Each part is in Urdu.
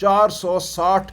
460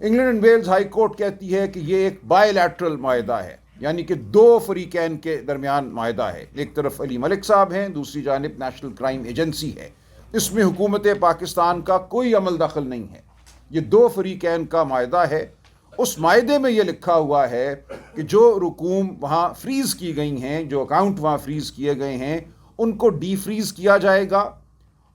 England and Wales high court کہتی ہے کہ یہ ایک بائی لیٹرل معاہدہ ہے، یعنی کہ دو فریقین کے درمیان معاہدہ ہے. ایک طرف علی ملک صاحب ہیں، دوسری جانب نیشنل کرائم ایجنسی ہے. اس میں حکومت پاکستان کا کوئی عمل دخل نہیں ہے. یہ دو فریقین کا معاہدہ ہے. اس معاہدے میں یہ لکھا ہوا ہے کہ جو رقوم وہاں فریز کی گئی ہیں، جو اکاؤنٹ وہاں فریز کیے گئے ہیں، ان کو ڈی فریز کیا جائے گا،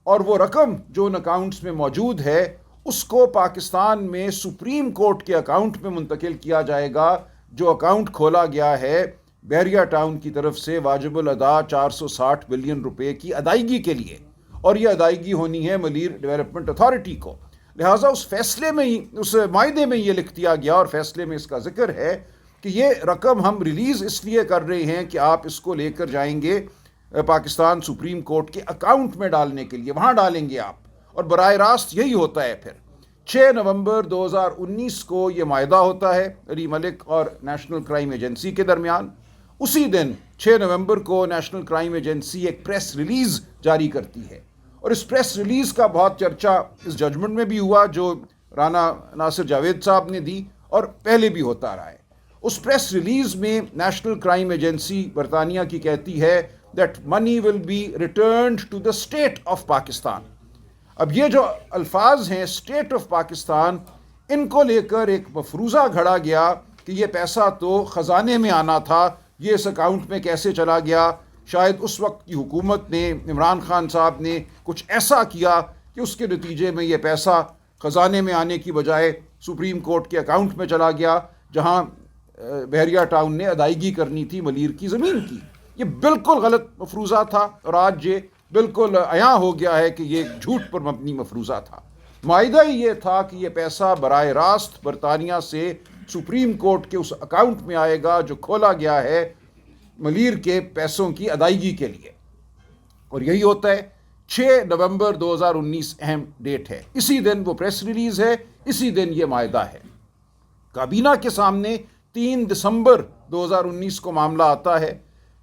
اور وہ رقم جو ان اکاؤنٹس میں موجود ہے اس کو پاکستان میں سپریم کورٹ کے اکاؤنٹ میں منتقل کیا جائے گا، جو اکاؤنٹ کھولا گیا ہے بحریہ ٹاؤن کی طرف سے واجب الادا 460 بلین روپے کی ادائیگی کے لیے، اور یہ ادائیگی ہونی ہے ملیر ڈیولپمنٹ اتھارٹی کو. لہٰذا اس فیصلے میں ہی، اس معاہدے میں یہ لکھ دیا گیا، اور فیصلے میں اس کا ذکر ہے کہ یہ رقم ہم ریلیز اس لیے کر رہے ہیں کہ آپ اس کو لے کر جائیں گے پاکستان سپریم کورٹ کے اکاؤنٹ میں ڈالنے کے لیے، وہاں ڈالیں گے آپ. اور براہ راست یہی ہوتا ہے. پھر 6 نومبر 2019 کو یہ معاہدہ ہوتا ہے علی ملک اور نیشنل کرائم ایجنسی کے درمیان. اسی دن 6 نومبر کو نیشنل کرائم ایجنسی ایک پریس ریلیز جاری کرتی ہے، اور اس پریس ریلیز کا بہت چرچا اس ججمنٹ میں بھی ہوا جو رانا ناصر جاوید صاحب نے دی، اور پہلے بھی ہوتا رہا ہے. اس پریس ریلیز میں نیشنل کرائم ایجنسی برطانیہ کی کہتی ہے that money will be returned to the state of Pakistan. اب یہ جو الفاظ ہیں اسٹیٹ آف پاکستان، ان کو لے کر ایک مفروضہ گھڑا گیا کہ یہ پیسہ تو خزانے میں آنا تھا، یہ اس اکاؤنٹ میں کیسے چلا گیا؟ شاید اس وقت کی حکومت نے، عمران خان صاحب نے کچھ ایسا کیا کہ اس کے نتیجے میں یہ پیسہ خزانے میں آنے کی بجائے سپریم کورٹ کے اکاؤنٹ میں چلا گیا، جہاں بحریہ ٹاؤن نے ادائیگی کرنی تھی ملیر کی زمین کی. یہ بالکل غلط مفروضہ تھا، اور آج یہ بالکل عیاں ہو گیا ہے کہ یہ جھوٹ پر مبنی مفروضہ تھا. معاہدہ ہی یہ تھا کہ یہ پیسہ براہ راست برطانیہ سے سپریم کورٹ کے اس اکاؤنٹ میں آئے گا جو کھولا گیا ہے ملیر کے پیسوں کی ادائیگی کے لیے. اور یہی ہوتا ہے. 6 نومبر 2019 اہم ڈیٹ ہے. اسی دن وہ پریس ریلیز ہے، اسی دن یہ معاہدہ ہے. کابینہ کے سامنے 3 دسمبر 2019 کو معاملہ آتا ہے.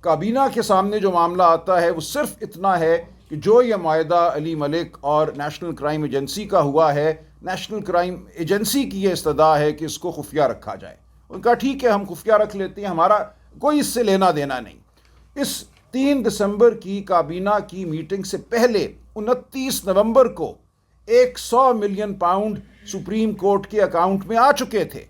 کابینہ کے سامنے جو معاملہ آتا ہے وہ صرف اتنا ہے کہ جو یہ معاہدہ علی ملک اور نیشنل کرائم ایجنسی کا ہوا ہے، نیشنل کرائم ایجنسی کی یہ استدعا ہے کہ اس کو خفیہ رکھا جائے. ان کا ٹھیک ہے، ہم خفیہ رکھ لیتے ہیں، ہمارا کوئی اس سے لینا دینا نہیں. اس 3 دسمبر کی کابینہ کی میٹنگ سے پہلے 29 نومبر کو 100 ملین پاؤنڈ سپریم کورٹ کے اکاؤنٹ میں آ چکے تھے،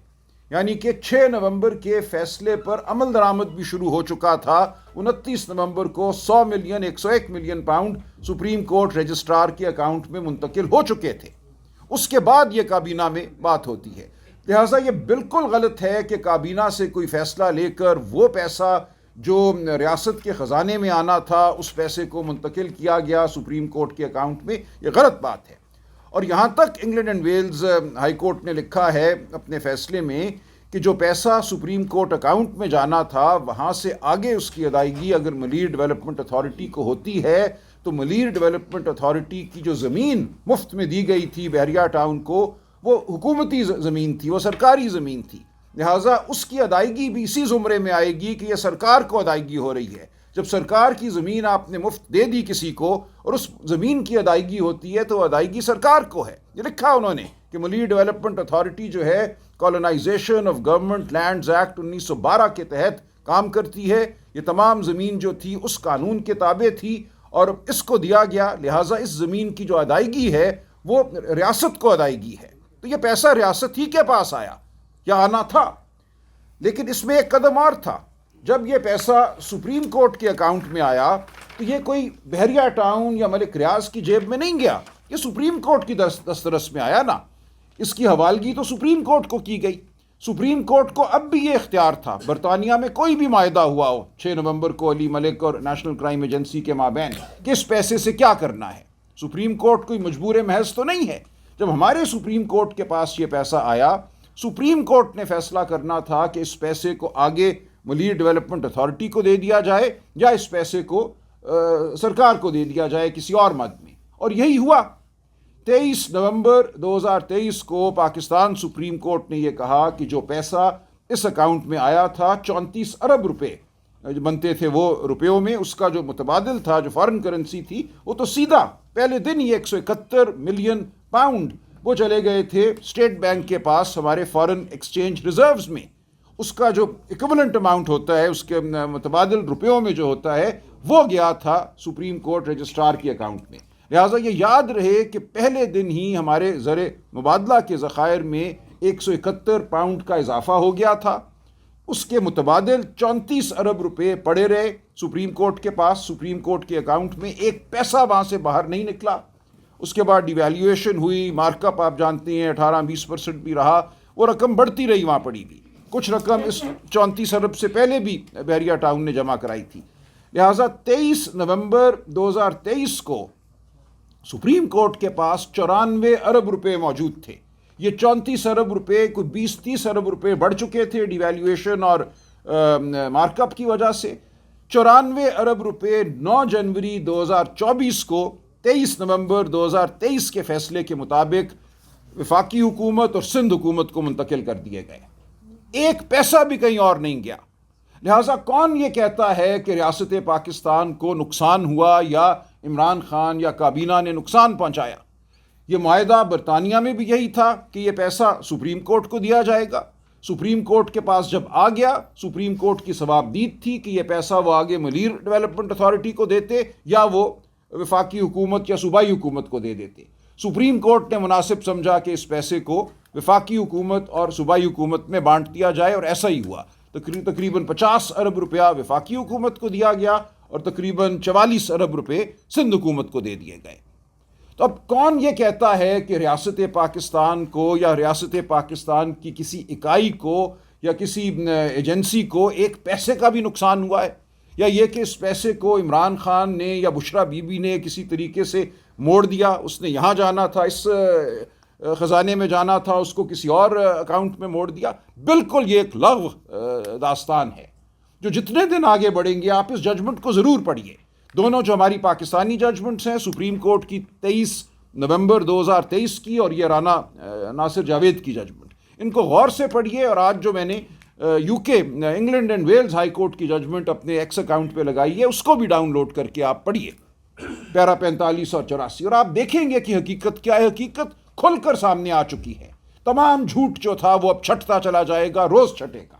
یعنی کہ 6 نومبر کے فیصلے پر عمل درآمد بھی شروع ہو چکا تھا. 29 نومبر کو 101 million pound supreme court registrar کے اکاؤنٹ میں منتقل ہو چکے تھے. اس کے بعد یہ کابینہ میں بات ہوتی ہے. لہٰذا یہ بالکل غلط ہے کہ کابینہ سے کوئی فیصلہ لے کر وہ پیسہ جو ریاست کے خزانے میں آنا تھا اس پیسے کو منتقل کیا گیا سپریم کورٹ کے اکاؤنٹ میں. یہ غلط بات ہے. اور یہاں تک England and Wales high court نے لکھا ہے اپنے فیصلے میں کہ جو پیسہ سپریم کورٹ اکاؤنٹ میں جانا تھا وہاں سے آگے اس کی ادائیگی اگر ملیر ڈیولپمنٹ اتھارٹی کو ہوتی ہے تو ملیر ڈیولپمنٹ اتھارٹی کی جو زمین مفت میں دی گئی تھی بحریہ ٹاؤن کو، وہ حکومتی زمین تھی، وہ سرکاری زمین تھی. لہٰذا اس کی ادائیگی بھی اسی زمرے میں آئے گی کہ یہ سرکار کو ادائیگی ہو رہی ہے. جب سرکار کی زمین آپ نے مفت دے دی کسی کو اور اس زمین کی ادائیگی ہوتی ہے تو ادائیگی سرکار کو ہے. یہ لکھا انہوں نے کہ ملیر ڈیولپمنٹ اتھارٹی جو ہے colonisation of government lands act 1912 کے تحت کام کرتی ہے. یہ تمام زمین جو تھی اس قانون کے تابع تھی اور اس کو دیا گیا. لہٰذا اس زمین کی جو ادائیگی ہے وہ ریاست کو ادائیگی ہے. تو یہ پیسہ ریاست ہی کے پاس آیا یا آنا تھا. لیکن اس میں ایک قدم اور تھا. جب یہ پیسہ سپریم کورٹ کے اکاؤنٹ میں آیا تو یہ کوئی بحریہ ٹاؤن یا ملک ریاض کی جیب میں نہیں گیا، یہ سپریم کورٹ کی دسترس میں آیا نا. اس کی حوالگی تو سپریم کورٹ کو کی گئی. سپریم کورٹ کو اب بھی یہ اختیار تھا، برطانیہ میں کوئی بھی معاہدہ ہوا ہو 6 نومبر کو علی ملک اور نیشنل کرائم ایجنسی کے مابین، کہ اس پیسے سے کیا کرنا ہے. سپریم کورٹ کوئی مجبور محض تو نہیں ہے. جب ہمارے سپریم کورٹ کے پاس یہ پیسہ آیا، سپریم کورٹ نے فیصلہ کرنا تھا کہ اس پیسے کو آگے ملیر ڈیولپمنٹ اتھارٹی کو دے دیا جائے یا اس پیسے کو سرکار کو دے دیا جائے کسی اور مد میں. اور یہی ہوا. 23 نومبر 2023 کو پاکستان سپریم کورٹ نے یہ کہا کہ جو پیسہ اس اکاؤنٹ میں آیا تھا 34 ارب روپے بنتے تھے وہ روپیوں میں، اس کا جو متبادل تھا جو فارن کرنسی تھی وہ تو سیدھا پہلے دن ہی 171 ملین پاؤنڈ وہ چلے گئے تھے اسٹیٹ بینک کے پاس ہمارے فارن ایکسچینج ریزروز میں. اس کا جو ایکویولنٹ اماؤنٹ ہوتا ہے، اس کے متبادل روپیوں میں جو ہوتا ہے، وہ گیا تھا سپریم کورٹ رجسٹرار کے اکاؤنٹ میں. لہٰذا یہ یاد رہے کہ پہلے دن ہی ہمارے زر مبادلہ کے ذخائر میں 171 پاؤنڈ کا اضافہ ہو گیا تھا. اس کے متبادل 34 ارب روپے پڑے رہے سپریم کورٹ کے پاس، سپریم کورٹ کے اکاؤنٹ میں ایک پیسہ وہاں سے باہر نہیں نکلا. اس کے بعد ڈیویلیویشن ہوئی، مارک اپ آپ جانتے ہیں 18-20% بھی رہا، وہ رقم بڑھتی رہی وہاں پڑی ہوئی. کچھ رقم اس 34 ارب سے پہلے بھی بحریہ ٹاؤن نے جمع کرائی تھی. لہٰذا 23 نومبر 2023 کو سپریم کورٹ کے پاس 94 ارب روپے موجود تھے. یہ 34 ارب روپے کوئی 20-30 ارب روپے بڑھ چکے تھے ڈیویلیویشن اور مارک اپ کی وجہ سے. 94 ارب روپے 9 جنوری 2024 کو 23 نومبر 2023 کے فیصلے کے مطابق وفاقی حکومت اور سندھ حکومت کو منتقل کر دیے گئے. ایک پیسہ بھی کہیں اور نہیں گیا. لہٰذا کون یہ کہتا ہے کہ ریاست پاکستان کو نقصان ہوا یا عمران خان یا کابینہ نے نقصان پہنچایا؟ یہ معاہدہ برطانیہ میں بھی یہی تھا کہ یہ پیسہ سپریم کورٹ کو دیا جائے گا. سپریم کورٹ کے پاس جب آ گیا، سپریم کورٹ کی ثوابدید تھی کہ یہ پیسہ وہ آگے ملیر ڈیولپمنٹ اتھارٹی کو دیتے یا وہ وفاقی حکومت یا صوبائی حکومت کو دے دیتے. سپریم کورٹ نے مناسب سمجھا کہ اس پیسے کو وفاقی حکومت اور صوبائی حکومت میں بانٹ دیا جائے، اور ایسا ہی ہوا. تقریباً 50 ارب روپیہ وفاقی حکومت کو دیا گیا اور تقریباً 44 ارب روپے سندھ حکومت کو دے دیے گئے. تو اب کون یہ کہتا ہے کہ ریاست پاکستان کو یا ریاست پاکستان کی کسی اکائی کو یا کسی ایجنسی کو ایک پیسے کا بھی نقصان ہوا ہے، یا یہ کہ اس پیسے کو عمران خان نے یا بشرا بی بی نے کسی طریقے سے موڑ دیا، اس نے یہاں جانا تھا، اس خزانے میں جانا تھا، اس کو کسی اور اکاؤنٹ میں موڑ دیا؟ بالکل یہ ایک لغو داستان ہے جو جتنے دن آگے بڑھیں گے آپ اس ججمنٹ کو ضرور پڑھیے. دونوں جو ہماری پاکستانی ججمنٹس ہیں، سپریم کورٹ کی 23 نومبر 2023 کی اور یہ رانا ناصر جاوید کی ججمنٹ، ان کو غور سے پڑھیے. اور آج جو میں نے U K England and Wales high court کی ججمنٹ اپنے ایکس اکاؤنٹ پہ لگائی ہے، اس کو بھی ڈاؤن لوڈ کر کے آپ پڑھیے، پیرا 45 اور 84، اور آپ دیکھیں گے کہ حقیقت کیا ہے. حقیقت کھل کر سامنے آ چکی ہے. تمام جھوٹ جو تھا وہ اب چھٹتا چلا جائے گا، روز چھٹے گا.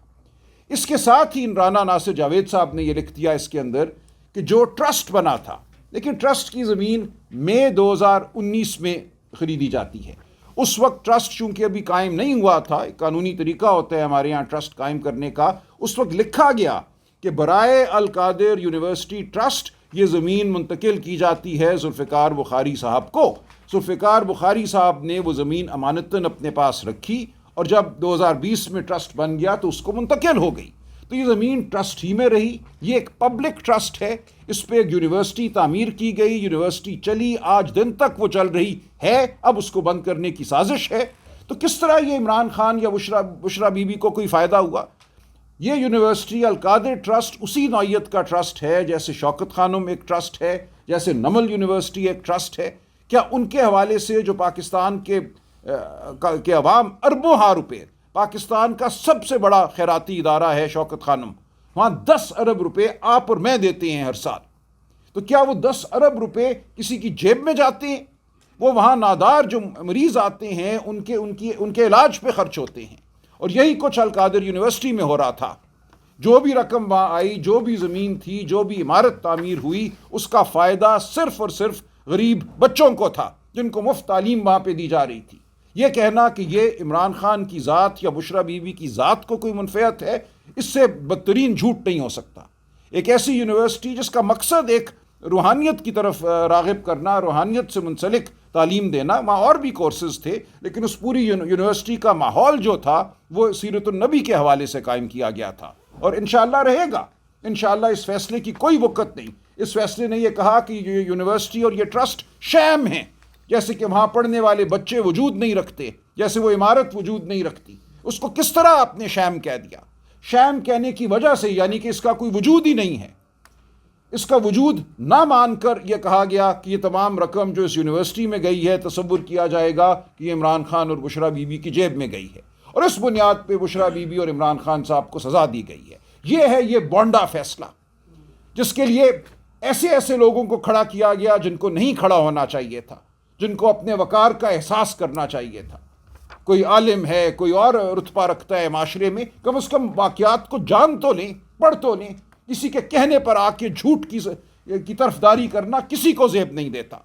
اس کے ساتھ ہی رانا ناصر جاوید صاحب نے یہ لکھ دیا اس کے اندر کہ جو ٹرسٹ بنا تھا، لیکن ٹرسٹ کی زمین مئی 2019 میں خریدی جاتی ہے. اس وقت ٹرسٹ چونکہ ابھی قائم نہیں ہوا تھا، ایک قانونی طریقہ ہوتا ہے ہمارے یہاں ٹرسٹ قائم کرنے کا. اس وقت لکھا گیا کہ برائے القادر یونیورسٹی ٹرسٹ یہ زمین منتقل کی جاتی ہے ذوالفقار بخاری صاحب کو. ذوالفقار بخاری صاحب نے وہ زمین امانتاً اپنے پاس رکھی، اور جب 2020 میں ٹرسٹ بن گیا تو اس کو منتقل ہو گئی. تو یہ زمین ٹرسٹ ہی میں رہی. یہ ایک پبلک ٹرسٹ ہے، اس پہ ایک یونیورسٹی تعمیر کی گئی، یونیورسٹی چلی، آج دن تک وہ چل رہی ہے. اب اس کو بند کرنے کی سازش ہے. تو کس طرح یہ عمران خان یا بشرا بی بی کو کوئی فائدہ ہوا؟ یہ یونیورسٹی القادر ٹرسٹ اسی نوعیت کا ٹرسٹ ہے جیسے شوکت خانم ایک ٹرسٹ ہے، جیسے نمل یونیورسٹی ایک ٹرسٹ ہے. کیا ان کے حوالے سے جو پاکستان کے عوام اربوں ہاں روپے، پاکستان کا سب سے بڑا خیراتی ادارہ ہے شوکت خانم، وہاں 10 ارب روپے آپ اور میں دیتے ہیں ہر سال. تو کیا وہ 10 ارب روپے کسی کی جیب میں جاتے ہیں؟ وہ وہاں نادار جو مریض آتے ہیں ان کے علاج پہ خرچ ہوتے ہیں. اور یہی کچھ القادر یونیورسٹی میں ہو رہا تھا. جو بھی رقم وہاں آئی، جو بھی زمین تھی، جو بھی عمارت تعمیر ہوئی، اس کا فائدہ صرف اور صرف غریب بچوں کو تھا جن کو مفت تعلیم وہاں پہ دی جا رہی تھی. یہ کہنا کہ یہ عمران خان کی ذات یا بشرا بی بی کی ذات کو کوئی منفعت ہے، اس سے بدترین جھوٹ نہیں ہو سکتا. ایک ایسی یونیورسٹی جس کا مقصد ایک روحانیت کی طرف راغب کرنا، روحانیت سے منسلک تعلیم دینا، وہاں اور بھی کورسز تھے، لیکن اس پوری یونیورسٹی کا ماحول جو تھا وہ سیرت النبی کے حوالے سے قائم کیا گیا تھا، اور انشاءاللہ رہے گا. انشاءاللہ اس فیصلے کی کوئی وقت نہیں. اس فیصلے نے یہ کہا کہ یہ یونیورسٹی اور یہ ٹرسٹ شام ہیں، جیسے کہ وہاں پڑھنے والے بچے وجود نہیں رکھتے، جیسے وہ عمارت وجود نہیں رکھتی. اس کو کس طرح آپ نے شام کہہ دیا؟ شام کہنے کی وجہ سے یعنی کہ اس کا کوئی وجود ہی نہیں ہے. اس کا وجود نہ مان کر یہ کہا گیا کہ یہ تمام رقم جو اس یونیورسٹی میں گئی ہے تصور کیا جائے گا کہ یہ عمران خان اور بشرا بی بی کی جیب میں گئی ہے، اور اس بنیاد پہ بشرا بی بی اور عمران خان صاحب کو سزا دی گئی ہے. یہ بونڈا فیصلہ جس کے لیے ایسے لوگوں کو کھڑا کیا گیا جن کو نہیں کھڑا ہونا چاہیے تھا. جن کو اپنے وقار کا احساس کرنا چاہیے تھا. کوئی عالم ہے, کوئی اور رتبہ رکھتا ہے معاشرے میں, کم از کم واقعات کو جان تو لیں, پڑھ تو لیں. کسی کے کہنے پر آ کے جھوٹ کی طرفداری کرنا کسی کو زیب نہیں دیتا.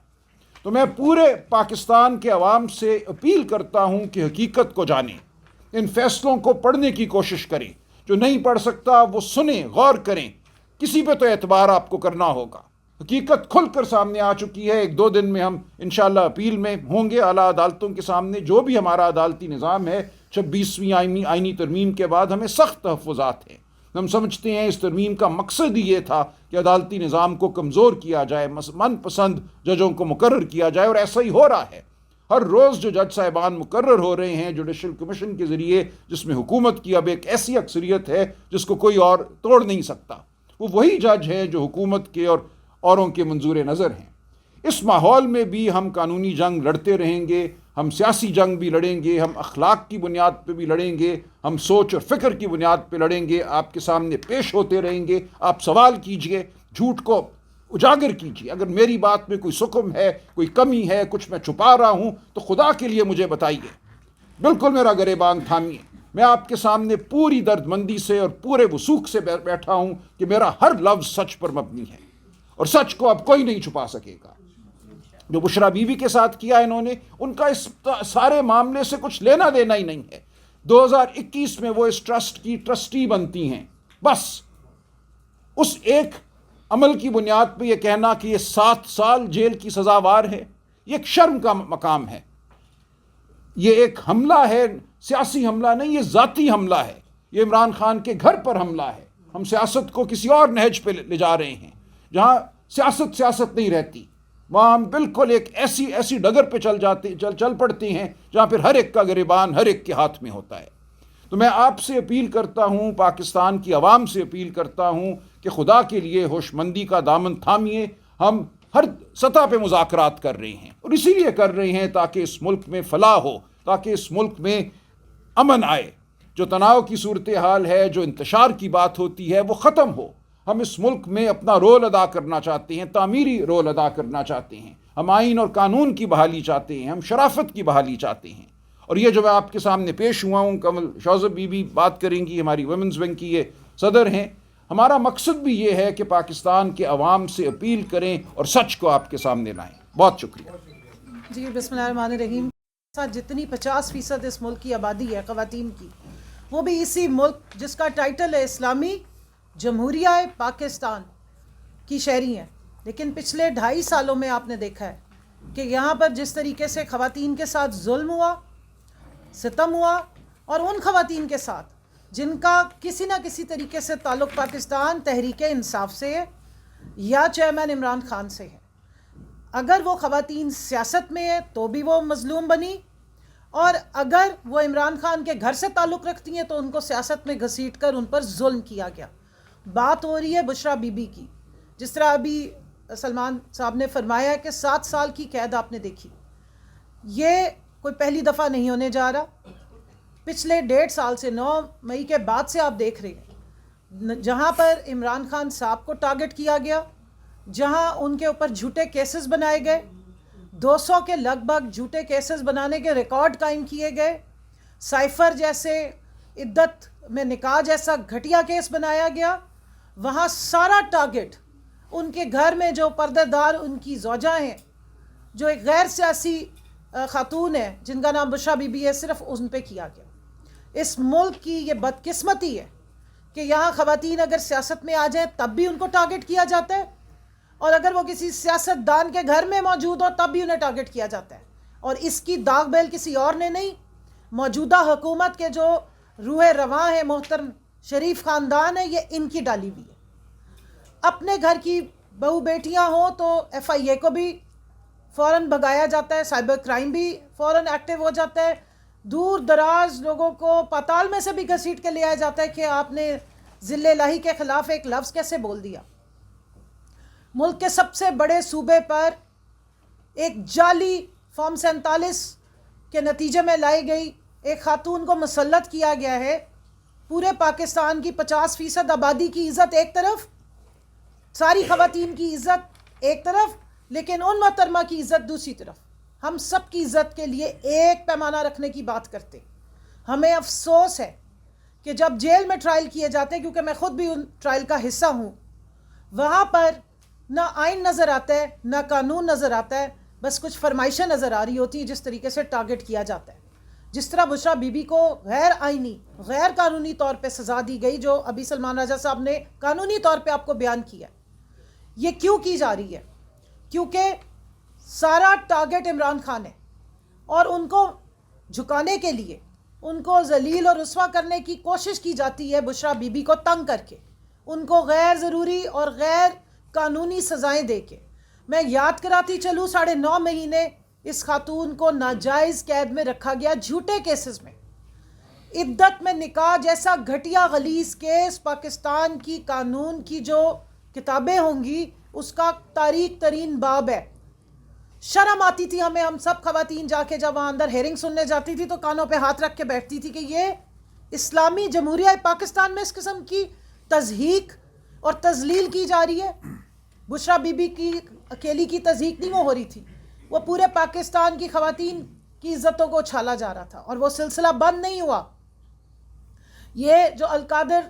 تو میں پورے پاکستان کے عوام سے اپیل کرتا ہوں کہ حقیقت کو جانیں, ان فیصلوں کو پڑھنے کی کوشش کریں. جو نہیں پڑھ سکتا وہ سنیں, غور کریں. کسی پہ تو اعتبار آپ کو کرنا ہوگا. حقیقت کھل کر سامنے آ چکی ہے. 1-2 دن میں ہم انشاءاللہ اپیل میں ہوں گے اعلیٰ عدالتوں کے سامنے. جو بھی ہمارا عدالتی نظام ہے, 26ویں آئینی ترمیم کے بعد ہمیں سخت تحفظات ہیں. ہم سمجھتے ہیں اس ترمیم کا مقصد ہی یہ تھا کہ عدالتی نظام کو کمزور کیا جائے, من پسند ججوں کو مقرر کیا جائے, اور ایسا ہی ہو رہا ہے. ہر روز جو جج صاحبان مقرر ہو رہے ہیں جوڈیشل کمیشن کے ذریعے, جس میں حکومت کی اب ایک ایسی اکثریت ہے جس کو کوئی اور توڑ نہیں سکتا, وہ وہی جج ہیں جو حکومت کے اور اوروں کے منظور نظر ہیں. اس ماحول میں بھی ہم قانونی جنگ لڑتے رہیں گے, ہم سیاسی جنگ بھی لڑیں گے, ہم اخلاق کی بنیاد پہ بھی لڑیں گے, ہم سوچ اور فکر کی بنیاد پہ لڑیں گے. آپ کے سامنے پیش ہوتے رہیں گے, آپ سوال کیجئے, جھوٹ کو اجاگر کیجیے. اگر میری بات میں کوئی سکم ہے, کوئی کمی ہے, کچھ میں چھپا رہا ہوں, تو خدا کے لیے مجھے بتائیے. بالکل میرا گریبان تھامیے. میں آپ کے سامنے پوری درد مندی سے اور پورے وثوق سے بیٹھا ہوں کہ میرا ہر لفظ سچ پر مبنی ہے, اور سچ کو اب کوئی نہیں چھپا سکے گا. جو بشرا بی بی کے ساتھ کیا انہوں نے, ان کا اس سارے معاملے سے کچھ لینا دینا ہی نہیں ہے. 2021 میں وہ اس ٹرسٹ کی ٹرسٹی بنتی ہیں. بس اس ایک عمل کی بنیاد پہ یہ کہنا کہ یہ 7 سال جیل کی سزاوار ہے, یہ ایک شرم کا مقام ہے. یہ ایک حملہ ہے, سیاسی حملہ نہیں, یہ ذاتی حملہ ہے. یہ عمران خان کے گھر پر حملہ ہے. ہم سیاست کو کسی اور نہج پہ لے جا رہے ہیں. جہاں سیاست نہیں رہتی, وہاں ہم بالکل ایک ایسی ڈگر پہ چل پڑتے ہیں جہاں پھر ہر ایک کا گریبان ہر ایک کے ہاتھ میں ہوتا ہے. تو میں آپ سے اپیل کرتا ہوں, پاکستان کی عوام سے اپیل کرتا ہوں کہ خدا کے لیے ہوش مندی کا دامن تھامیے. ہم ہر سطح پہ مذاکرات کر رہے ہیں, اور اسی لیے کر رہے ہیں تاکہ اس ملک میں فلاح ہو, تاکہ اس ملک میں امن آئے. جو تناؤ کی صورتحال ہے, جو انتشار کی بات ہوتی ہے, وہ ختم ہو. ہم اس ملک میں اپنا رول ادا کرنا چاہتے ہیں, تعمیری رول ادا کرنا چاہتے ہیں. ہم آئین اور قانون کی بحالی چاہتے ہیں, ہم شرافت کی بحالی چاہتے ہیں. اور یہ جو میں آپ کے سامنے پیش ہوا ہوں, کمل شوذب بی بی بات کریں گی, ہماری ویمنز ونگ کی یہ صدر ہیں. ہمارا مقصد بھی یہ ہے کہ پاکستان کے عوام سے اپیل کریں اور سچ کو آپ کے سامنے لائیں. بہت شکریہ. جی بسم اللہ الرحمن الرحیم. جتنی 50% اس ملک کی آبادی ہے خواتین کی, وہ بھی اسی ملک جس کا ٹائٹل ہے اسلامی جمہوریہ پاکستان کی شہری ہیں. لیکن پچھلے 2.5 سالوں میں آپ نے دیکھا ہے کہ یہاں پر جس طریقے سے خواتین کے ساتھ ظلم ہوا, ستم ہوا, اور ان خواتین کے ساتھ جن کا کسی نہ کسی طریقے سے تعلق پاکستان تحریک انصاف سے ہے یا چیئرمین عمران خان سے ہے, اگر وہ خواتین سیاست میں ہے تو بھی وہ مظلوم بنی, اور اگر وہ عمران خان کے گھر سے تعلق رکھتی ہیں تو ان کو سیاست میں گھسیٹ کر ان پر ظلم کیا گیا. بات ہو رہی ہے بشرا بی بی کی. جس طرح ابھی سلمان صاحب نے فرمایا کہ 7 سال کی قید آپ نے دیکھی, یہ کوئی پہلی دفعہ نہیں ہونے جا رہا. پچھلے 1.5 سال سے 9 مئی کے بعد سے آپ دیکھ رہے ہیں جہاں پر عمران خان صاحب کو ٹارگٹ کیا گیا, جہاں ان کے اوپر جھوٹے کیسز بنائے گئے, 200 کے لگ بھگ جھوٹے کیسز بنانے کے ریکارڈ قائم کیے گئے. سائفر جیسے, عدت میں نکاح جیسا گھٹیا کیس بنایا گیا. وہاں سارا ٹارگٹ ان کے گھر میں جو پردہ دار ان کی زوجہ ہیں, جو ایک غیر سیاسی خاتون ہے جن کا نام بشرا بی بی ہے, صرف ان پہ کیا گیا. اس ملک کی یہ بدقسمتی ہے کہ یہاں خواتین اگر سیاست میں آ جائیں تب بھی ان کو ٹارگٹ کیا جاتا ہے, اور اگر وہ کسی سیاست دان کے گھر میں موجود ہو تب بھی انہیں ٹارگٹ کیا جاتا ہے. اور اس کی داغ بیل کسی اور نے نہیں, موجودہ حکومت کے جو روح رواں ہے, محترم شریف خاندان ہے, یہ ان کی ڈالی ہوئی ہے. اپنے گھر کی بہو بیٹیاں ہوں تو FIA کو بھی فوراً بھگایا جاتا ہے, سائبر کرائم بھی فوراً ایکٹیو ہو جاتا ہے, دور دراز لوگوں کو پاتال میں سے بھی گھسیٹ کے لے آیا جاتا ہے کہ آپ نے ذل الہی کے خلاف ایک لفظ کیسے بول دیا. ملک کے سب سے بڑے صوبے پر ایک جعلی فارم 47 کے نتیجے میں لائی گئی ایک خاتون کو مسلط کیا گیا ہے. پورے پاکستان کی 50% آبادی کی عزت ایک طرف, ساری خواتین کی عزت ایک طرف, لیکن ان محترمہ کی عزت دوسری طرف. ہم سب کی عزت کے لیے ایک پیمانہ رکھنے کی بات کرتے. ہمیں افسوس ہے کہ جب جیل میں ٹرائل کیے جاتے ہیں, کیونکہ میں خود بھی ان ٹرائل کا حصہ ہوں, وہاں پر نہ آئین نظر آتا ہے نہ قانون نظر آتا ہے, بس کچھ فرمائشیں نظر آ رہی ہوتی ہیں جس طریقے سے ٹارگٹ کیا جاتا ہے. جس طرح بشریٰ بی بی کو غیر آئینی غیر قانونی طور پہ سزا دی گئی, جو ابھی سلمان راجہ صاحب نے قانونی طور پہ آپ کو بیان کیا, یہ کیوں کی جا رہی ہے؟ کیونکہ سارا ٹارگٹ عمران خان ہے, اور ان کو جھکانے کے لیے, ان کو ذلیل اور رسوا کرنے کی کوشش کی جاتی ہے بشریٰ بی بی کو تنگ کر کے, ان کو غیر ضروری اور غیر قانونی سزائیں دے کے. میں یاد کراتی چلوں 9.5 مہینے اس خاتون کو ناجائز قید میں رکھا گیا جھوٹے کیسز میں. عدت میں نکاح جیسا گھٹیا غلیظ کیس پاکستان کی قانون کی جو کتابیں ہوں گی اس کا تاریخ ترین باب ہے. شرم آتی تھی ہمیں, ہم سب خواتین جا کے جب وہاں اندر ہیئرنگ سننے جاتی تھی تو کانوں پہ ہاتھ رکھ کے بیٹھتی تھی کہ یہ اسلامی جمہوریہ پاکستان میں اس قسم کی تضحیک اور تذلیل کی جا رہی ہے. بشریٰ بی بی کی اکیلی کی تضحیک نہیں وہ ہو رہی تھی, وہ پورے پاکستان کی خواتین کی عزتوں کو اچھالا جا رہا تھا, اور وہ سلسلہ بند نہیں ہوا. یہ جو القادر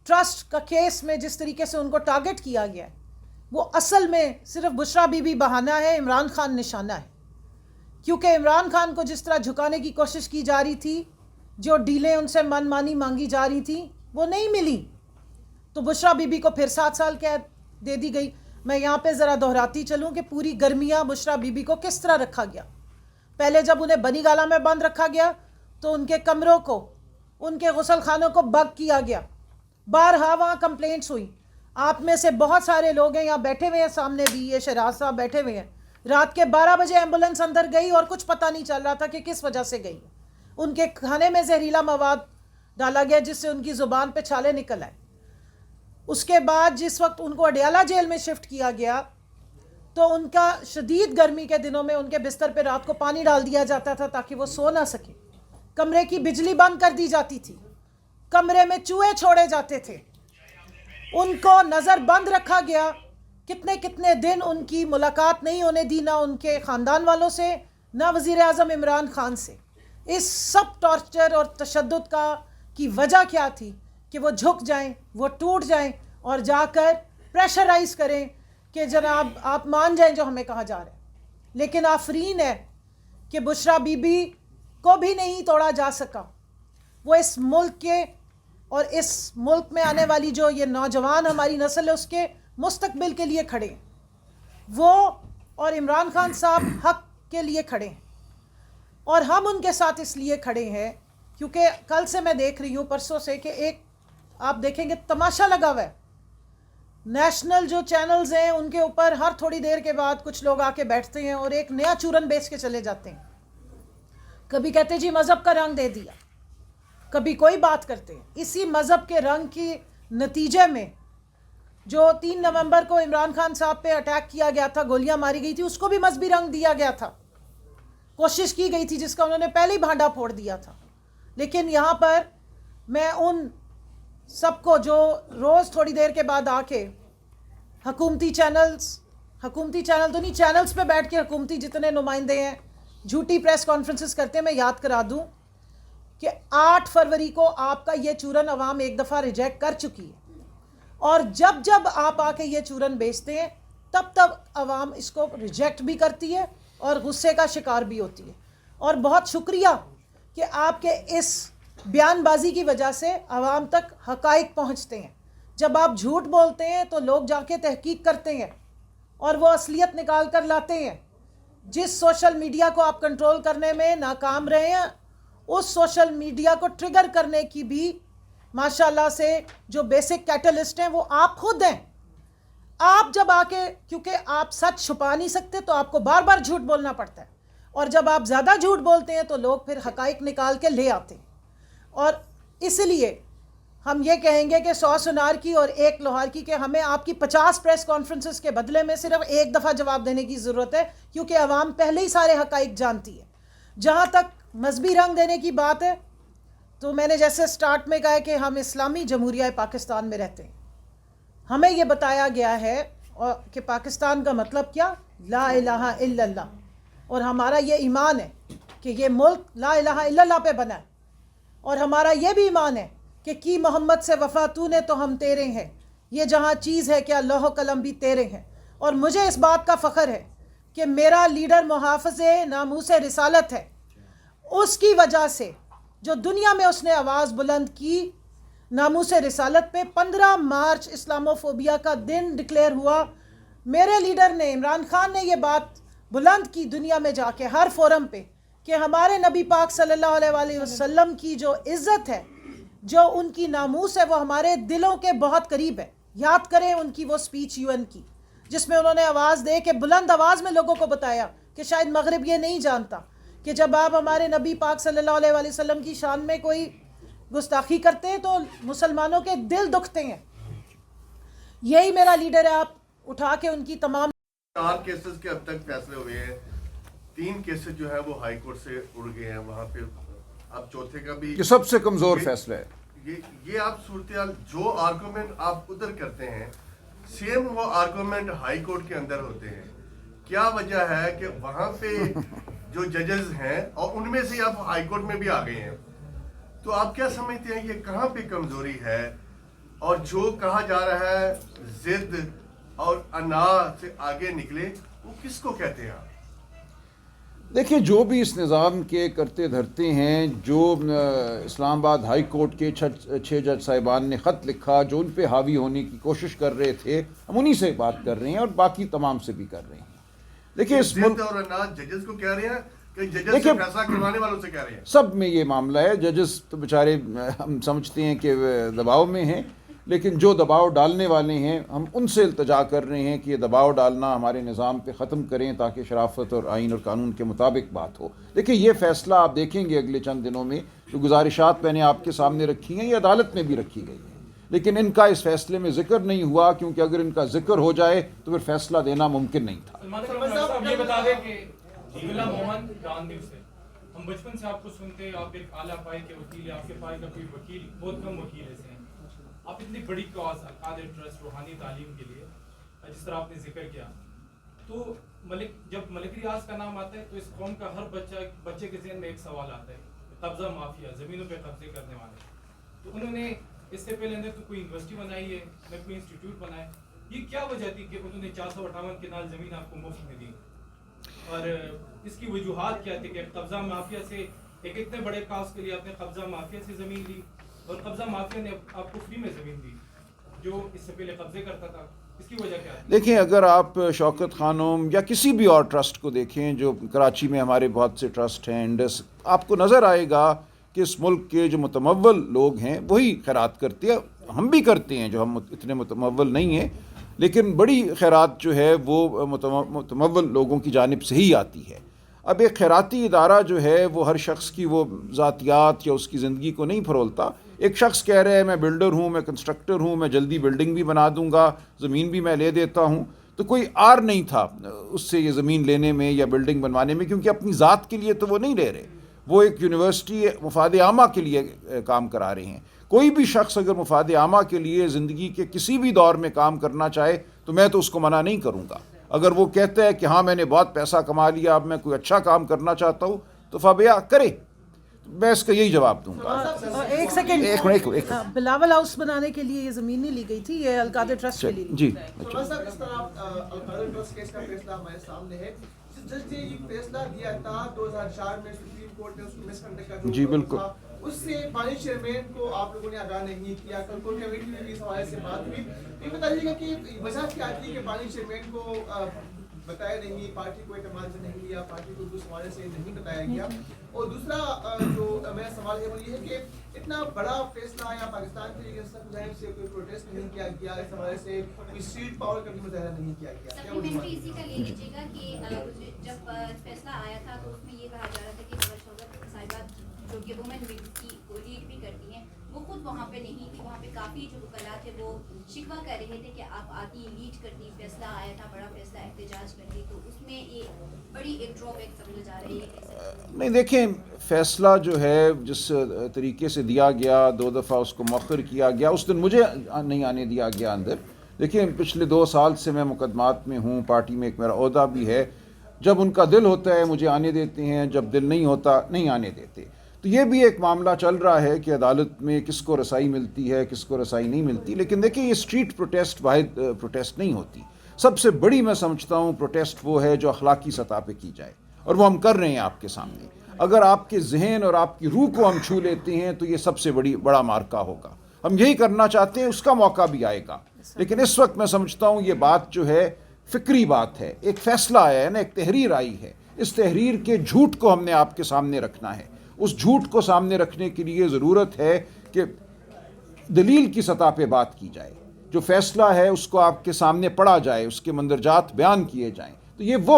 ٹرسٹ کا کیس میں جس طریقے سے ان کو ٹارگٹ کیا گیا ہے, وہ اصل میں صرف بشریٰ بی بی بہانہ ہے, عمران خان نشانہ ہے. کیونکہ عمران خان کو جس طرح جھکانے کی کوشش کی جا رہی تھی, جو ڈیلیں ان سے من مانی مانگی جا رہی تھیں وہ نہیں ملی, تو بشریٰ بی بی کو پھر 7 سال قید دے دی گئی. میں یہاں پہ ذرا دہراتی چلوں کہ پوری گرمیاں بشریٰ بی بی کو کس طرح رکھا گیا. پہلے جب انہیں بنی گالہ میں بند رکھا گیا تو ان کے کمروں کو, ان کے غسل خانوں کو بگ کیا گیا. بارہا وہاں کمپلینٹس ہوئی. آپ میں سے بہت سارے لوگ ہیں یہاں بیٹھے ہوئے ہیں, سامنے بھی یہ شہراز صاحب بیٹھے ہوئے ہیں, رات کے 12 بجے ایمبولینس اندر گئی اور کچھ پتہ نہیں چل رہا تھا کہ کس وجہ سے گئی. ان کے کھانے میں زہریلا مواد ڈالا گیا جس سے ان کی زبان پہ چھالے نکل آئے. اس کے بعد جس وقت ان کو اڈیالہ جیل میں شفٹ کیا گیا تو ان کا شدید گرمی کے دنوں میں ان کے بستر پہ رات کو پانی ڈال دیا جاتا تھا تاکہ وہ سو نہ سکے. کمرے کی بجلی بند کر دی جاتی تھی, کمرے میں چوہے چھوڑے جاتے تھے, ان کو نظر بند رکھا گیا. کتنے کتنے دن ان کی ملاقات نہیں ہونے دی, نہ ان کے خاندان والوں سے نہ وزیر اعظم عمران خان سے. اس سب ٹارچر اور تشدد کی وجہ کیا تھی؟ کہ وہ جھک جائیں, وہ ٹوٹ جائیں اور جا کر پریشرائز کریں کہ جناب آپ مان جائیں جو ہمیں کہا جا رہا ہے. لیکن آفرین ہے کہ بشریٰ بی بی کو بھی نہیں توڑا جا سکا. وہ اس ملک کے اور اس ملک میں آنے والی جو یہ نوجوان ہماری نسل ہے اس کے مستقبل کے لیے کھڑے ہیں. وہ اور عمران خان صاحب حق کے لیے کھڑے ہیں, اور ہم ان کے ساتھ اس لیے کھڑے ہیں کیونکہ کل سے میں دیکھ رہی ہوں, پرسوں سے, کہ ایک آپ دیکھیں گے تماشا لگا ہوا ہے. نیشنل جو چینلز ہیں ان کے اوپر ہر تھوڑی دیر کے بعد کچھ لوگ آ کے بیٹھتے ہیں اور ایک نیا چورن بیچ کے چلے جاتے ہیں. کبھی کہتے جی مذہب کا رنگ دے دیا, کبھی کوئی بات کرتے ہیں. اسی مذہب کے رنگ کی نتیجے میں جو 3 نومبر کو عمران خان صاحب پہ اٹیک کیا گیا تھا, گولیاں ماری گئی تھی, اس کو بھی مذہبی رنگ دیا گیا تھا, کوشش کی گئی تھی جس کا انہوں نے پہلے ہی بھانڈا پھوڑ دیا تھا. لیکن یہاں پر میں ان سب کو جو روز تھوڑی دیر کے بعد آ کے حکومتی چینل تو نہیں, چینلز پہ بیٹھ کے حکومتی جتنے نمائندے ہیں جھوٹی پریس کانفرنسز کرتے ہیں, میں یاد کرا دوں کہ 8 فروری کو آپ کا یہ چورن عوام ایک دفعہ ریجیکٹ کر چکی ہے, اور جب جب آپ آ کے یہ چورن بیچتے ہیں تب تب عوام اس کو ریجیکٹ بھی کرتی ہے اور غصے کا شکار بھی ہوتی ہے. اور بہت شکریہ کہ آپ کے اس بیان بازی کی وجہ سے عوام تک حقائق پہنچتے ہیں. جب آپ جھوٹ بولتے ہیں تو لوگ جا کے تحقیق کرتے ہیں اور وہ اصلیت نکال کر لاتے ہیں. جس سوشل میڈیا کو آپ کنٹرول کرنے میں ناکام رہے ہیں, اس سوشل میڈیا کو ٹریگر کرنے کی بھی ماشاءاللہ سے جو بیسک کیٹلسٹ ہیں وہ آپ خود ہیں. آپ جب آ کے, کیونکہ آپ سچ چھپا نہیں سکتے تو آپ کو بار بار جھوٹ بولنا پڑتا ہے, اور جب آپ زیادہ جھوٹ بولتے ہیں تو لوگ پھر حقائق نکال کے لے آتے ہیں. اور اس لیے ہم یہ کہیں گے کہ 100 سنار کی اور 1 لوہار کی, کہ ہمیں آپ کی 50 پریس کانفرنسز کے بدلے میں صرف 1 دفعہ جواب دینے کی ضرورت ہے, کیونکہ عوام پہلے ہی سارے حقائق جانتی ہے. جہاں تک مذہبی رنگ دینے کی بات ہے تو میں نے جیسے سٹارٹ میں کہا ہے کہ ہم اسلامی جمہوریہ پاکستان میں رہتے ہیں. ہمیں یہ بتایا گیا ہے کہ پاکستان کا مطلب کیا, لا الہ الا اللہ. اور ہمارا یہ ایمان ہے کہ یہ ملک لا الہ الا اللہ پہ بنا ہے، اور ہمارا یہ بھی ایمان ہے کہ کی محمد سے وفا تو نے تو ہم تیرے ہیں، یہ جہاں چیز ہے کہ لوح و قلم بھی تیرے ہیں۔ اور مجھے اس بات کا فخر ہے کہ میرا لیڈر محافظ ناموس رسالت ہے، اس کی وجہ سے جو دنیا میں اس نے آواز بلند کی ناموس رسالت پہ 15 مارچ اسلاموفوبیا کا دن ڈکلیئر ہوا، میرے لیڈر نے عمران خان نے یہ بات بلند کی دنیا میں جا کے ہر فورم پہ کہ ہمارے نبی پاک صلی اللہ علیہ وآلہ وسلم کی جو عزت ہے، جو ان کی ناموس ہے، وہ ہمارے دلوں کے بہت قریب ہے۔ یاد کریں ان کی وہ سپیچ UN کی، جس میں انہوں نے آواز دے کے بلند آواز میں لوگوں کو بتایا کہ شاید مغرب یہ نہیں جانتا کہ جب آپ ہمارے نبی پاک صلی اللہ علیہ وآلہ وسلم کی شان میں کوئی گستاخی کرتے ہیں تو مسلمانوں کے دل دکھتے ہیں۔ یہی میرا لیڈر ہے، آپ اٹھا کے ان کی تمام 4 کیسز کے اب تک فیصلے ہوئے ہیں، 3 کیسز جو ہے وہ ہائی کورٹ سے اڑ گئے ہیں، وہاں پہ اب چوتھے کا بھی یہ سب سے کمزور فیصلہ ہے۔ یہ آپ صورتحال جو آرگومنٹ آپ ادھر کرتے ہیں سیم وہ آرگومنٹ ہائی کورٹ کے اندر ہوتے ہیں۔ کیا وجہ ہے کہ وہاں پہ جو ججز ہیں اور ان میں سے آپ ہائی کورٹ میں بھی آ گئے ہیں، تو آپ کیا سمجھتے ہیں یہ کہاں پہ کمزوری ہے؟ اور جو کہا جا رہا ہے ضد اور انا سے آگے نکلے، وہ کس کو کہتے ہیں آپ؟ دیکھیں، جو بھی اس نظام کے کرتے دھرتے ہیں، جو اسلام آباد ہائی کورٹ کے 6 جج صاحبان نے خط لکھا، جو ان پہ حاوی ہونے کی کوشش کر رہے تھے، ہم انہی سے بات کر رہے ہیں اور باقی تمام سے بھی کر رہے ہیں۔ دیکھیں، اس ضد اور انا ججز کو کہہ رہے ہیں کہ ججز سے فیصلہ کروانے والوں سے کہہ رہے ہیں؟ سب میں یہ معاملہ ہے۔ ججز تو بیچارے ہم سمجھتے ہیں کہ دباؤ میں ہیں، لیکن جو دباؤ ڈالنے والے ہیں ہم ان سے التجا کر رہے ہیں کہ یہ دباؤ ڈالنا ہمارے نظام پہ ختم کریں تاکہ شرافت اور آئین اور قانون کے مطابق بات ہو۔ دیکھیں، یہ فیصلہ آپ دیکھیں گے اگلے چند دنوں میں جو گزارشات میں نے آپ کے سامنے رکھی ہیں، یہ عدالت میں بھی رکھی گئی ہیں، لیکن ان کا اس فیصلے میں ذکر نہیں ہوا، کیونکہ اگر ان کا ذکر ہو جائے تو پھر فیصلہ دینا ممکن نہیں تھا۔ صاحب یہ بتا دیں کہ جیلا محمد گاندھی سے ہم بچپن سے آپ کو سنتے ہیں، آپ ایک اعلیٰ پائے کے وکیل ہیں، آپ کے پاس کا کوئی وکیل بہت کم وکیل ایسے ہیں، آپ اتنی بڑی کاز القادر ٹرسٹ روحانی تعلیم کے لیے جس طرح آپ نے ذکر کیا، تو جب ملک ریاض کا نام آتا ہے تو اس قوم کا ہر بچے کے ذہن میں ایک سوال آتا ہے، قبضہ مافیا، زمینوں پہ قبضے کرنے والے۔ تو انہوں نے اس سے پہلے تو کوئی یونیورسٹی بنائی ہے، نہ کوئی انسٹیٹیوٹ بنایا، یہ کیا وجہ تھی کہ انہوں نے 458 کنال زمین آپ کو مفت میں دی؟ اور اس کی وجوہات کیا تھی کہ قبضہ مافیا سے ایک اتنے بڑے کاز کے لیے آپ نے قبضہ مافیا سے زمین لی، اور قبضہ مافیا نے آپ کو فری میں زمین دی جو اس سے پہلے قبضے کرتا تھا، اس کی وجہ کیا تھی؟ دیکھیں، اگر آپ شوکت خانم یا کسی بھی اور ٹرسٹ کو دیکھیں، جو کراچی میں ہمارے بہت سے ٹرسٹ ہیں، انڈس، آپ کو نظر آئے گا کہ اس ملک کے جو متمول لوگ ہیں وہی خیرات کرتے ہیں۔ ہم بھی کرتے ہیں جو ہم اتنے متمول نہیں ہیں، لیکن بڑی خیرات جو ہے وہ متمول لوگوں کی جانب سے ہی آتی ہے۔ اب ایک خیراتی ادارہ جو ہے وہ ہر شخص کی وہ ذاتیات یا اس کی زندگی کو نہیں پھرولتا۔ ایک شخص کہہ رہے ہے میں بلڈر ہوں، میں کنسٹرکٹر ہوں، میں جلدی بلڈنگ بھی بنا دوں گا، زمین بھی میں لے دیتا ہوں، تو کوئی آر نہیں تھا اس سے یہ زمین لینے میں یا بلڈنگ بنوانے میں، کیونکہ اپنی ذات کے لیے تو وہ نہیں لے رہے، وہ ایک یونیورسٹی مفاد عامہ کے لیے کام کرا رہے ہیں۔ کوئی بھی شخص اگر مفاد عامہ کے لیے زندگی کے کسی بھی دور میں کام کرنا چاہے تو میں تو اس کو منع نہیں کروں گا۔ اگر وہ کہتا ہے کہ ہاں میں نے بہت پیسہ کما لیا، اب میں کوئی اچھا کام کرنا چاہتا ہوں، تو فبیا کرے، میں اس کا یہی جواب دوں گا۔ ایک سیکنڈ، ایک منٹ، بلاول ہاؤس بنانے کے لیے یہ زمین نہیں لی گئی تھی، یہ القادر ٹرسٹ کے لیے لی جی صاحب اس طرح القادر ٹرسٹ کیس کا فیصلہ ہمارے سامنے ہے۔ جج نے یہ فیصلہ دیا تھا 2004 میں سپریم کورٹ نے اس کو مس کرنے کا جی بالکل، اس سے بانی چیئرمین کو آپ لوگوں نے آگاہ نہیں کیا، کنٹرول کمیٹی میں بھی اس حوالے سے بات ہوئی۔ یہ بتائیے گا کہ وجہ کیا تھی کہ بانی چیئرمین کو بتایا نہیں، پارٹی کو اعتماد سے نہیں لیا، پارٹی کو اس حوالے سے نہیں بتایا گیا؟ اور دوسرا جو میرا سوال ہے وہ یہ ہے کہ اتنا بڑا فیصلہ یا پاکستان کی جانب سے کوئی پروٹیسٹ نہیں کیا گیا، اس حوالے سے کوئی اسٹریٹ پاور کا بھی مظاہرہ نہیں کیا گیا؟ سپلیمنٹری اسی کا لے لیجیے گا کہ جب فیصلہ آیا تھا تو اس میں یہ کہا جا رہا تھا کہ شوکت صاحبات جو کہ وومن ونگ کی لیڈ بھی کرتی ہیں، وہ خود وہاں پہ نہیں تھی، وہاں پہ کافی جو وکلاء تھے وہ شکوہ کر رہے تھے کہ آپ آتی لیڈ کرتی، فیصلہ آیا تھا بڑا فیصلہ احتجاج کرتی، تو اس میں یہ بڑی ایک ڈرا بیک سمجھا جا رہی ہے۔ نہیں، دیکھیں، فیصلہ جو ہے جس طریقے سے دیا گیا، 2 دفعہ اس کو مؤخر کیا گیا، اس دن مجھے نہیں آنے دیا گیا اندر۔ دیکھیں، پچھلے 2 سال سے میں مقدمات میں ہوں، پارٹی میں ایک میرا عہدہ بھی ہے۔ جب ان کا دل ہوتا ہے مجھے آنے دیتے ہیں, جب دل نہیں ہوتا نہیں آنے دیتے. تو یہ بھی ایک معاملہ چل رہا ہے کہ عدالت میں کس کو رسائی ملتی ہے, کس کو رسائی نہیں ملتی. لیکن دیکھیں یہ اسٹریٹ پروٹیسٹ واحد پروٹیسٹ نہیں ہوتی. سب سے بڑی میں سمجھتا ہوں پروٹیسٹ وہ ہے جو اخلاقی سطح پہ کی جائے, اور وہ ہم کر رہے ہیں آپ کے سامنے. اگر آپ کے ذہن اور آپ کی روح کو ہم چھو لیتے ہیں تو یہ سب سے بڑا مارکا ہوگا. ہم یہی کرنا چاہتے ہیں, اس کا موقع بھی آئے گا. لیکن اس وقت میں سمجھتا ہوں یہ بات جو ہے فکری بات ہے. ایک فیصلہ آیا ہے نا, ایک تحریر آئی ہے, اس تحریر کے جھوٹ کو ہم نے آپ کے سامنے رکھنا ہے. اس جھوٹ کو سامنے رکھنے کے لیے ضرورت ہے کہ دلیل کی سطح پہ بات کی جائے. جو فیصلہ ہے اس کو آپ کے سامنے پڑھا جائے, اس کے مندرجات بیان کیے جائیں. تو یہ وہ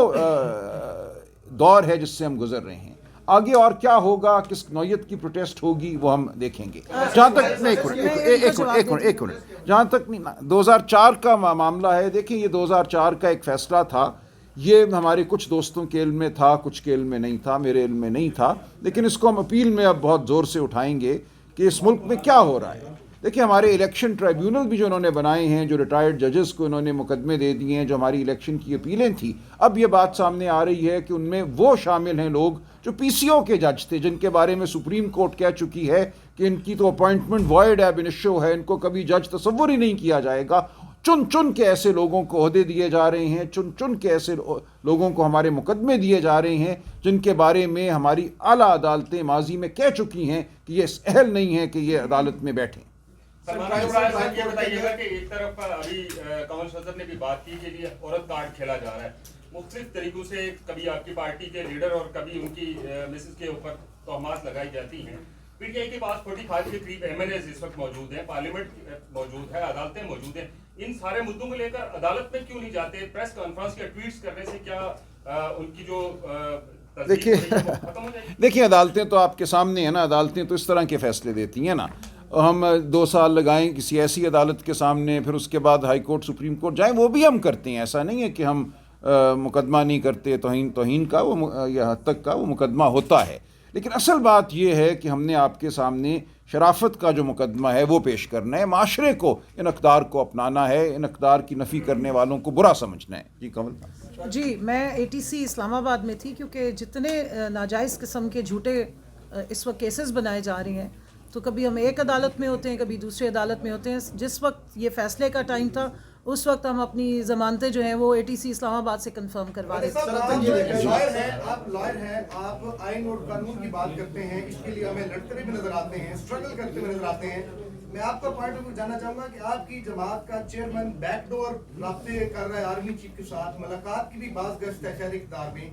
دور ہے جس سے ہم گزر رہے ہیں. آگے اور کیا ہوگا, کس نوعیت کی پروٹیسٹ ہوگی, وہ ہم دیکھیں گے. جہاں تک ایک منٹ جہاں تک 2004 کا معاملہ ہے, دیکھیں یہ 2004 کا ایک فیصلہ تھا. یہ ہمارے کچھ دوستوں کے علم میں تھا, کچھ کے علم میں نہیں تھا, میرے علم میں نہیں تھا. لیکن اس کو ہم اپیل میں اب بہت زور سے اٹھائیں گے کہ اس ملک میں کیا ہو رہا ہے. دیکھیں ہمارے الیکشن ٹرائیبیونل بھی جو انہوں نے بنائے ہیں, جو ریٹائرڈ ججز کو انہوں نے مقدمے دے دیے ہیں, جو ہماری الیکشن کی اپیلیں تھیں, اب یہ بات سامنے آ رہی ہے کہ ان میں وہ شامل ہیں لوگ جو پی سی او کے جج تھے, جن کے بارے میں سپریم کورٹ کہہ چکی ہے کہ ان کی تو اپوائنٹمنٹ وائڈ ہے, بنشو ہے, ان کو کبھی جج تصور ہی نہیں کیا جائے گا. چن کے ایسے لوگوں کو عہدے دیے جا رہے ہیں, چن کے ایسے لوگوں کو ہمارے مقدمے دیے جا رہے ہیں جن کے بارے میں ہماری اعلیٰ عدالتیں ماضی میں کہہ چکی ہیں کہ یہ اہل نہیں ہے کہ یہ عدالت میں بیٹھیں. یہ بتائیے گا کہ ایک طرف ابھی کنول شذر نے بھی بات کی کہ یہ عورت کارڈ کھیلا جا رہا ہے مختلف طریقوں سے, کبھی آپ کی پارٹی کے لیڈر اور کبھی ان کی مسز کے اوپر تہمات لگائی جاتی ہیں. پی ٹی آئی کے پاس 45 کے قریب ایم ایل ایز اس وقت موجود ہیں, پارلیمنٹ موجود ہے, عدالتیں موجود ہیں. ان سارے مدعوں کو لے کر عدالت میں کیوں نہیں جاتے؟ پریس کانفرنس یا ٹویٹس کرنے سے کیا ان کی جو دیکھیے عدالتیں تو آپ کے سامنے ہیں نا, عدالتیں تو اس طرح کے فیصلے دیتی ہیں نا. ہم 2 سال لگائیں کسی ایسی عدالت کے سامنے, پھر اس کے بعد ہائی کورٹ سپریم کورٹ جائیں, وہ بھی ہم کرتے ہیں. ایسا نہیں ہے کہ ہم مقدمہ نہیں کرتے, توہین کا وہ یا حد تک کا وہ مقدمہ ہوتا ہے. لیکن اصل بات یہ ہے کہ ہم نے آپ کے سامنے شرافت کا جو مقدمہ ہے وہ پیش کرنا ہے. معاشرے کو ان اقدار کو اپنانا ہے, ان اقدار کی نفی کرنے والوں کو برا سمجھنا ہے. جی کنول. جی میں اے ٹی سی اسلام آباد میں تھی, کیونکہ جتنے ناجائز قسم کے جھوٹے اس وقت کیسز بنائے جا رہے ہیں, تو کبھی ہم ایک عدالت میں ہوتے ہیں, کبھی دوسری عدالت میں ہوتے ہیں. جس وقت یہ فیصلے کا ٹائم تھا اس وقت ہم اپنی ضمانتیں جو ہیں وہ اے ٹی سی اسلام آباد سے کنفرم کروا رہے تھے. آپ لائر ہیں, آپ آئین اور قانون کی بات کرتے ہیں, اس کے لیے ہمیں لڑتے بھی نظر آتے ہیں, اسٹرگل کرتے ہوئے نظر آتے ہیں. میں آپ کا پوائنٹ آف ویو جاننا چاہوں گا کہ آپ کی جماعت کا چیئرمین بیک ڈور رابطے کر رہا ہے آرمی چیف کے ساتھ, ملاقات کی بھی بعض گشت ہے شہر اقتدار میں.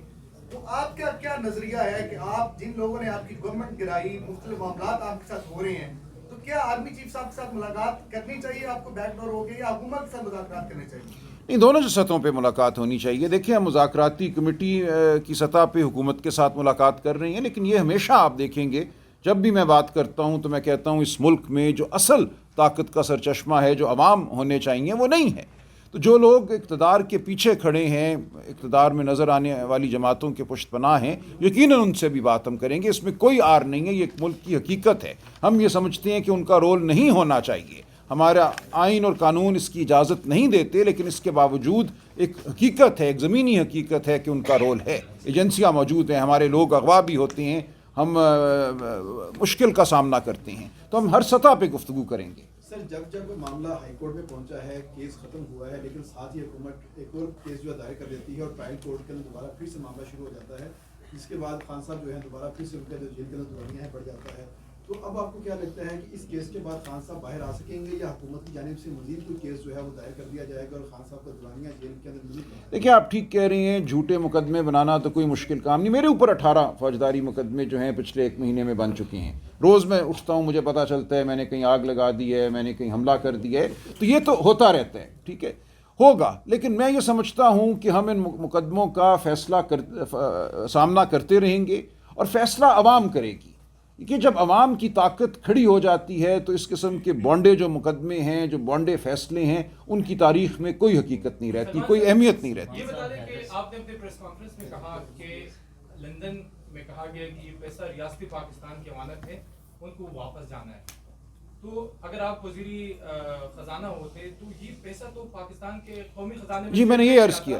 تو آپ کا کیا نظریہ ہے کہ آپ جن لوگوں نے آپ کی گورنمنٹ گرائی, مختلف معاملات آپ کے ساتھ ہو رہے ہیں, تو کیا آرمی چیف صاحب کے ساتھ ملاقات کرنی چاہیے آپ کو بیک ڈور ہو کے, یا حکومت کے ساتھ مذاکرات کرنے چاہیے؟ نہیں, دونوں سطحوں پہ ملاقات ہونی چاہیے. دیکھیں ہم مذاکراتی کمیٹی کی سطح پہ حکومت کے ساتھ ملاقات کر رہے ہیں, لیکن یہ ہمیشہ آپ دیکھیں گے جب بھی میں بات کرتا ہوں تو میں کہتا ہوں اس ملک میں جو اصل طاقت کا سرچشمہ ہے, جو عوام ہونے چاہیے, وہ نہیں ہے. تو جو لوگ اقتدار کے پیچھے کھڑے ہیں, اقتدار میں نظر آنے والی جماعتوں کے پشت پناہ ہیں, یقیناً ان سے بھی بات ہم کریں گے. اس میں کوئی آر نہیں ہے, یہ ایک ملک کی حقیقت ہے. ہم یہ سمجھتے ہیں کہ ان کا رول نہیں ہونا چاہیے, ہمارا آئین اور قانون اس کی اجازت نہیں دیتے, لیکن اس کے باوجود ایک حقیقت ہے, ایک زمینی حقیقت ہے کہ ان کا رول ہے. ایجنسیاں موجود ہیں, ہمارے لوگ اغوا بھی ہوتے ہیں, ہم مشکل کا سامنا کرتے ہیں. تو ہم ہر سطح پہ گفتگو کریں گے. سر جب معاملہ ہائی کورٹ میں پہنچا ہے, کیس ختم ہوا ہے, لیکن ساتھ ہی حکومت ایک اور کیس جو ہے دائر کر دیتی ہے اور ٹرائل کورٹ کے اندر دوبارہ پھر سے معاملہ شروع ہو جاتا ہے, جس کے بعد خان صاحب جو ہے دوبارہ پھر سے ان کا جو جیل کے اندر دوبارہ بڑھ جاتا ہے. تو اب آپ کو کیا لگتا ہے کہ اس کیس کے بعد خان صاحب باہر آ سکیں گے, یا حکومت کی جانب سے مزید کوئی کیس جو ہے وہ دائر کر دیا جائے گا اور خان صاحب کا دورانیہ جیل کے اندر مزید؟ دیکھیں آپ ٹھیک کہہ رہی ہیں, جھوٹے مقدمے بنانا تو کوئی مشکل کام نہیں. میرے اوپر 18 فوجداری مقدمے جو ہیں پچھلے 1 مہینے میں بن چکے ہیں. روز میں اٹھتا ہوں, مجھے پتہ چلتا ہے میں نے کہیں آگ لگا دی ہے, میں نے کہیں حملہ کر دیا ہے. تو یہ تو ہوتا رہتا ہے, ٹھیک ہے, ہوگا. لیکن میں یہ سمجھتا ہوں کہ ہم ان مقدموں کا سامنا کرتے رہیں گے, اور فیصلہ عوام کرے گی. کہ جب عوام کی طاقت کھڑی ہو جاتی ہے تو اس قسم کے بونڈے جو مقدمے ہیں, جو بونڈے فیصلے ہیں, ان کی تاریخ میں کوئی حقیقت نہیں رہتی, کوئی اہمیت نہیں رہتی. یہ بتا دیں کہ آپ نے اپنے پریس کانفرنس میں کہا کہ لندن میں کہا گیا کہ یہ پیسہ ریاستی پاکستان کی امانت ہے, ان کو واپس جانا ہے. تو اگر آپ وزیری خزانہ ہوتے تو یہ پیسہ تو پاکستان کے قومی خزانے جی میں نے یہ عرض کیا,